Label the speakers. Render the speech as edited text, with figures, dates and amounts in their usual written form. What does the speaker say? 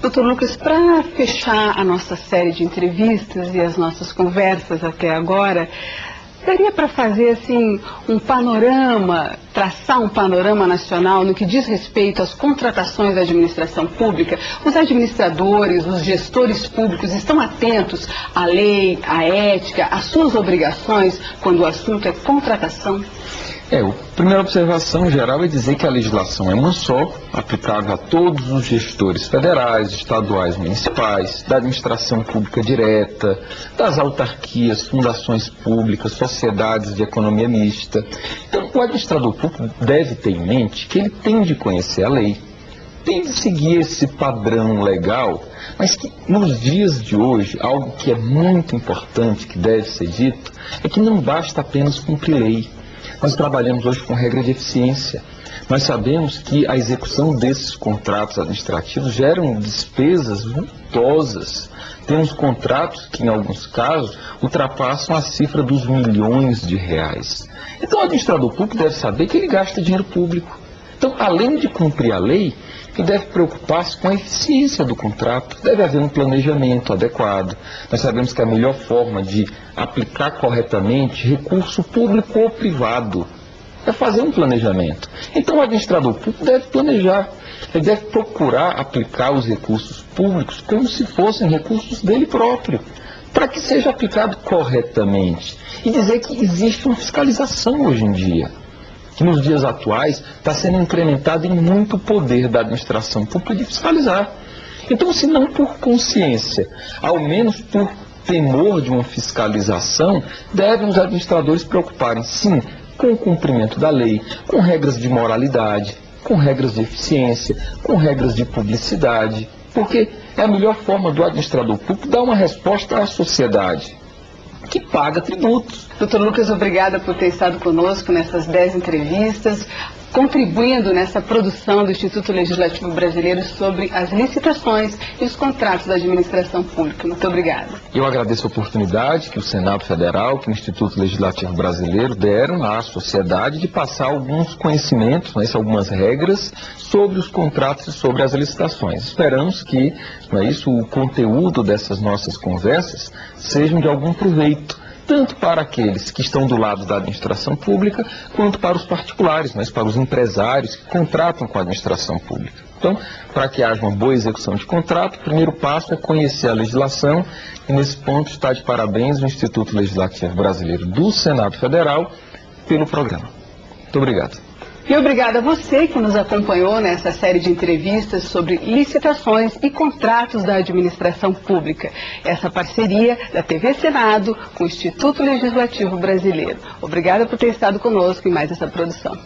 Speaker 1: Doutor Lucas, para fechar a nossa série de entrevistas e as nossas conversas até agora, daria para fazer assim um panorama, traçar um panorama nacional no que diz respeito às contratações da administração pública? Os administradores, os gestores públicos estão atentos à lei, à ética, às suas obrigações quando o assunto é contratação?
Speaker 2: A primeira observação geral é dizer que a legislação é uma só, aplicável a todos os gestores federais, estaduais, municipais, da administração pública direta, das autarquias, fundações públicas, sociedades de economia mista. Então, o administrador público deve ter em mente que ele tem de conhecer a lei, tem de seguir esse padrão legal, mas que nos dias de hoje, algo que é muito importante, que deve ser dito, é que não basta apenas cumprir lei. Nós trabalhamos hoje com regra de eficiência. Nós sabemos que a execução desses contratos administrativos geram despesas vultosas. Temos contratos que, em alguns casos, ultrapassam a cifra dos milhões de reais. Então, o administrador público deve saber que ele gasta dinheiro público. Então, além de cumprir a lei, ele deve preocupar-se com a eficiência do contrato. Deve haver um planejamento adequado. Nós sabemos que a melhor forma de aplicar corretamente recurso público ou privado é fazer um planejamento. Então, o administrador público deve planejar. Ele deve procurar aplicar os recursos públicos como se fossem recursos dele próprio, para que seja aplicado corretamente. E dizer que existe uma fiscalização hoje em dia, que nos dias atuais está sendo incrementado em muito poder da administração pública de fiscalizar. Então, se não por consciência, ao menos por temor de uma fiscalização, devem os administradores preocuparem, sim, com o cumprimento da lei, com regras de moralidade, com regras de eficiência, com regras de publicidade, porque é a melhor forma do administrador público dar uma resposta à sociedade que paga tributos.
Speaker 1: Doutor Lucas, obrigada por ter estado conosco nessas 10 entrevistas, contribuindo nessa produção do Instituto Legislativo Brasileiro sobre as licitações e os contratos da administração pública. Muito obrigada.
Speaker 2: Eu agradeço a oportunidade que o Senado Federal, que o Instituto Legislativo Brasileiro deram à sociedade de passar alguns conhecimentos, algumas regras sobre os contratos e sobre as licitações. Esperamos que o conteúdo dessas nossas conversas sejam de algum proveito, tanto para aqueles que estão do lado da administração pública, quanto para os particulares, para os empresários que contratam com a administração pública. Então, para que haja uma boa execução de contrato, o primeiro passo é conhecer a legislação, e nesse ponto está de parabéns o Instituto Legislativo Brasileiro do Senado Federal pelo programa. Muito obrigado.
Speaker 1: E obrigada a você que nos acompanhou nessa série de entrevistas sobre licitações e contratos da administração pública. Essa parceria da TV Senado com o Instituto Legislativo Brasileiro. Obrigada por ter estado conosco em mais essa produção.